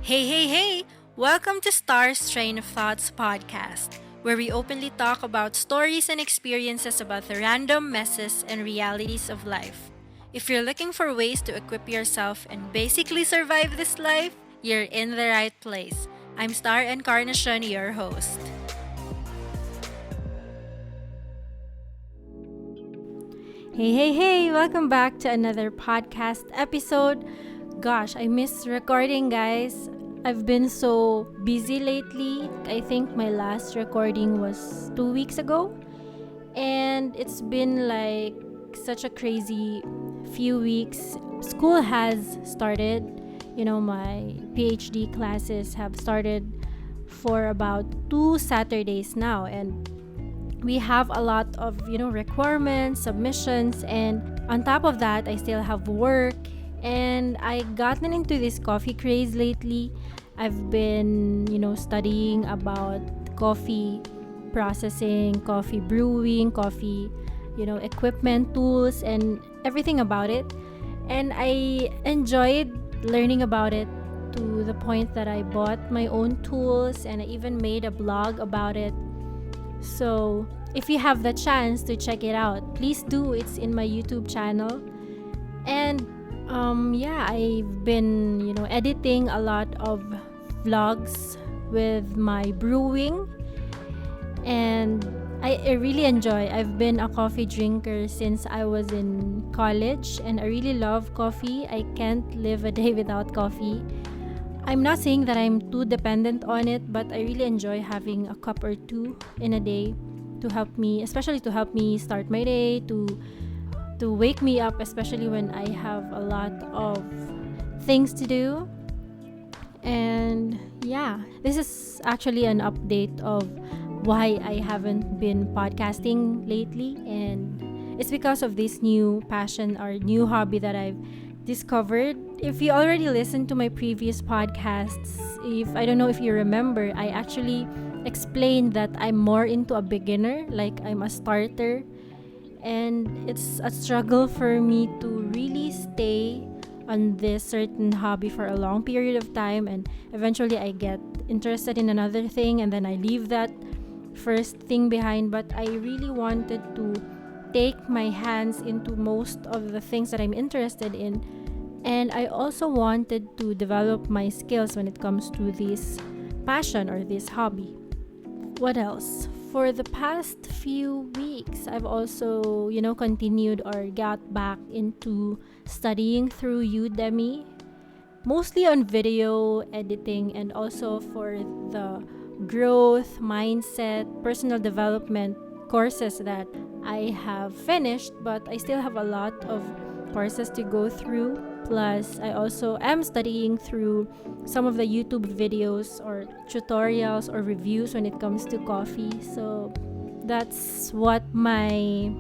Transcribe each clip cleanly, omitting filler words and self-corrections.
Hey, hey, hey! Welcome to Star's Train of Thoughts podcast, where we openly talk about stories and experiences about the random messes and realities of life. If you're looking for ways to equip yourself and basically survive this life, you're in the right place. I'm Star Encarnacion, your host. Hey, hey, hey! Welcome back to another podcast episode. Gosh, I miss recording, guys. I've been so busy lately. I think my last recording was 2 weeks ago. And it's been like such a crazy few weeks. School has started. My PhD classes have started for about 2 Saturdays now. And we have a lot of requirements, submissions, and on top of that I still have work. And I gotten into this coffee craze lately. I've been studying about coffee processing, coffee brewing, coffee equipment, tools, and everything about it. And I enjoyed learning about it to the point that I bought my own tools and I even made a blog about it. So, if you have the chance to check it out, please do. It's in my YouTube channel. And yeah, I've been, editing a lot of vlogs with my brewing. And I really enjoy. I've been a coffee drinker since I was in college and I really love coffee. I can't live a day without coffee. I'm not saying that I'm too dependent on it, but I really enjoy having a cup or two in a day to help me, especially to help me start my day, to wake me up, especially when I have a lot of things to do. And yeah, this is actually an update of why I haven't been podcasting lately, and it's because of this new passion or new hobby that I've discovered. If you already listened to my previous podcasts, if I don't know if you remember, I actually explained that I'm more into a beginner, like I'm a starter, and it's a struggle for me to really stay on this certain hobby for a long period of time, and eventually I get interested in another thing and then I leave that first thing behind. But I really wanted to take my hands into most of the things that I'm interested in, and I also wanted to develop my skills when it comes to this passion or this hobby. What else? For the past few weeks, I've also, continued or got back into studying through Udemy, mostly on video editing and also for the growth, mindset, personal development courses that I have finished, but I still have a lot of courses to go through. Plus, I also am studying through some of the YouTube videos or tutorials or reviews when it comes to coffee. So, that's what my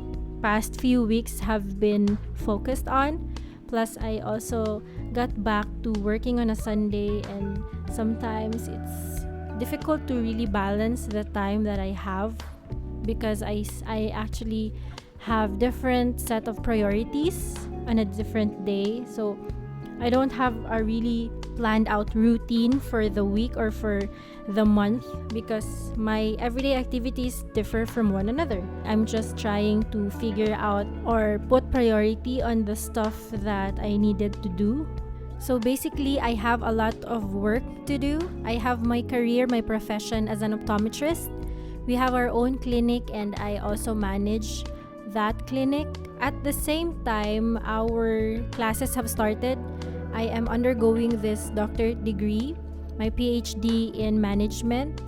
past few weeks have been focused on. Plus, I also got back to working on a Sunday, and sometimes it's difficult to really balance the time that I have because I actually have different set of priorities on a different day. So I don't have a really planned out routine for the week or for the month because my everyday activities differ from one another. I'm just trying to figure out or put priority on the stuff that I needed to do. So basically, I have a lot of work to do. I have my career, my profession as an optometrist. We have our own clinic and I also manage that clinic. At the same time, our classes have started. I am undergoing this doctorate degree, my PhD in management,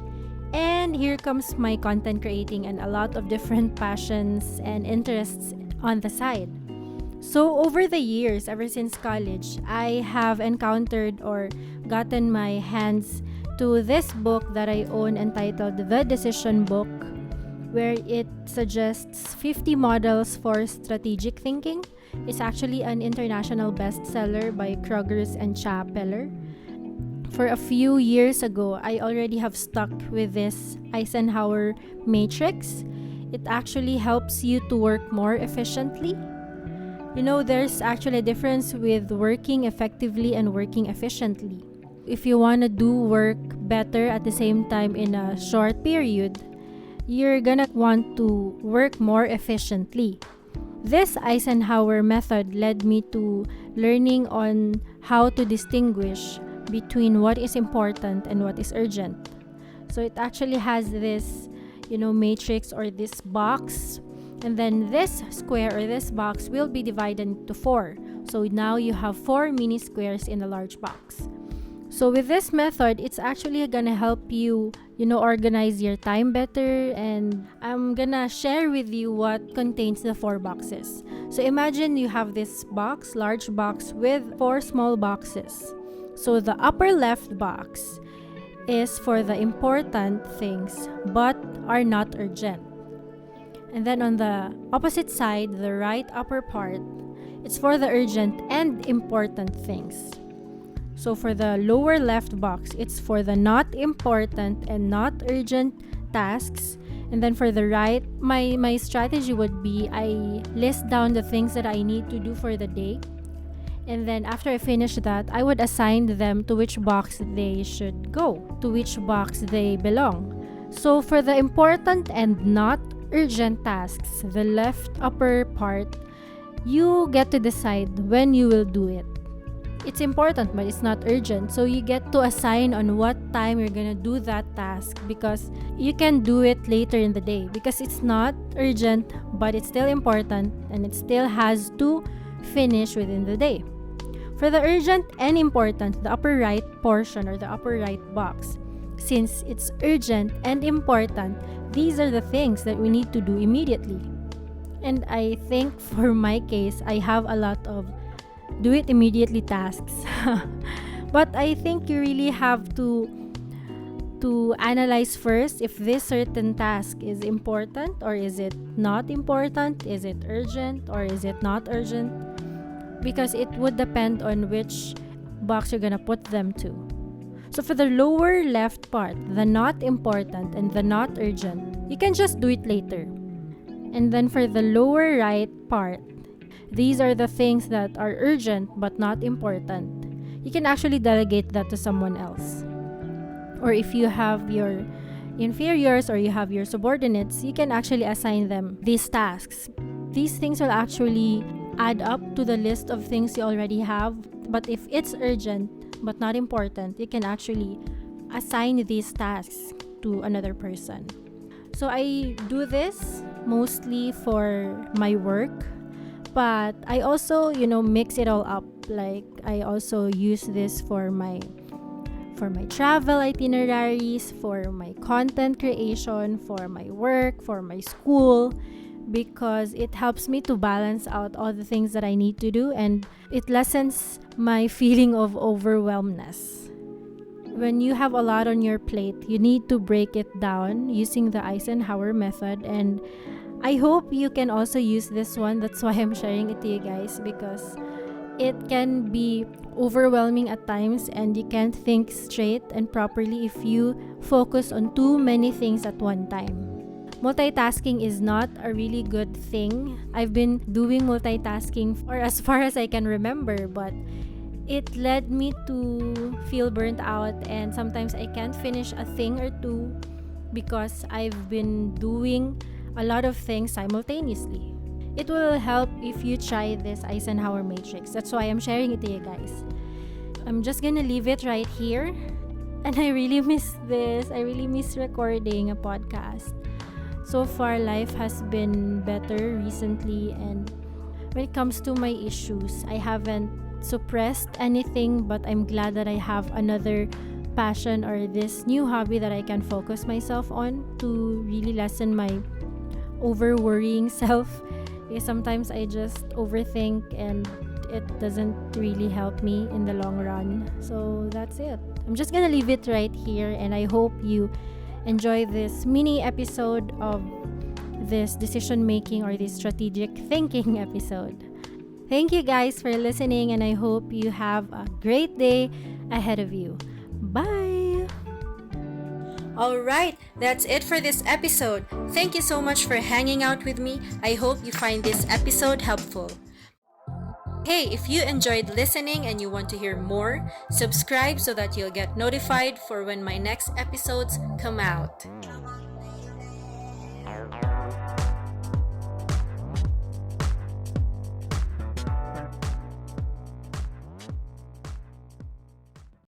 and here comes my content creating and a lot of different passions and interests on the side. So over the years, ever since college, I have encountered or gotten my hands to this book that I own entitled The Decision Book, where it suggests 50 models for strategic thinking. It's actually an international bestseller by Krugers and Chapeller. For a few years ago, I already have stuck with this Eisenhower Matrix. It actually helps you to work more efficiently. There's actually a difference with working effectively and working efficiently. if you want to do work better at the same time in a short period, you're gonna want to work more efficiently. This Eisenhower method led me to learning on how to distinguish between what is important and what is urgent. So it actually has this, matrix or this box, and then this square or this box will be divided into 4. So now you have 4 mini squares in a large box. So with this method, it's actually gonna help you, organize your time better, and I'm gonna share with you what contains the 4 boxes. So imagine you have this box, large box with 4 small boxes. So the upper left box is for the important things but are not urgent. And then on the opposite side, the right upper part, it's for the urgent and important things. So for the lower left box, it's for the not important and not urgent tasks. And then for the right, my strategy would be I list down the things that I need to do for the day. And then after I finish that, I would assign them to which box they should go, to which box they belong. So for the important and not urgent tasks, the left upper part, you get to decide when you will do it. It's important but it's not urgent, so you get to assign on what time you're gonna do that task, because you can do it later in the day because it's not urgent but it's still important and it still has to finish within the day. For the urgent and important, the upper right portion or the upper right box, since it's urgent and important, these are the things that we need to do immediately. And I think for my case, I have a lot of do it immediately tasks. But I think you really have to analyze first if this certain task is important or is it not important, is it urgent or is it not urgent, because it would depend on which box you're gonna put them to. So for the lower left part, the not important and the not urgent, you can just do it later. And then for the lower right part, these are the things that are urgent but not important. You can actually delegate that to someone else. Or if you have your inferiors or you have your subordinates, you can actually assign them these tasks. These things will actually add up to the list of things you already have. But if it's urgent but not important, you can actually assign these tasks to another person. So I do this mostly for my work, but I also, mix it all up. Like I also use this for my travel itineraries, for my content creation, for my work, for my school, because it helps me to balance out all the things that I need to do, and it lessens my feeling of overwhelmness. When you have a lot on your plate, you need to break it down using the Eisenhower method, and I hope you can also use this one. That's why I'm sharing it to you guys, because it can be overwhelming at times and you can't think straight and properly if you focus on too many things at one time. Multitasking is not a really good thing. I've been doing multitasking for as far as I can remember, but it led me to feel burnt out, and sometimes I can't finish a thing or two because I've been doing a lot of things simultaneously. It will help if you try this Eisenhower Matrix. That's why I'm sharing it to you guys. I'm just gonna leave it right here. And I really miss this. I really miss recording a podcast. So far, life has been better recently, and when it comes to my issues, I haven't suppressed anything, but I'm glad that I have another passion or this new hobby that I can focus myself on to really lessen my over worrying self, because sometimes I just overthink and it doesn't really help me in the long run. So that's it. I'm just gonna leave it right here, and I hope you enjoy this mini episode of this decision making or this strategic thinking episode. Thank you guys for listening, and I hope you have a great day ahead of you. Bye! Alright, that's it for this episode. Thank you so much for hanging out with me. I hope you find this episode helpful. Hey, if you enjoyed listening and you want to hear more, subscribe so that you'll get notified for when my next episodes come out.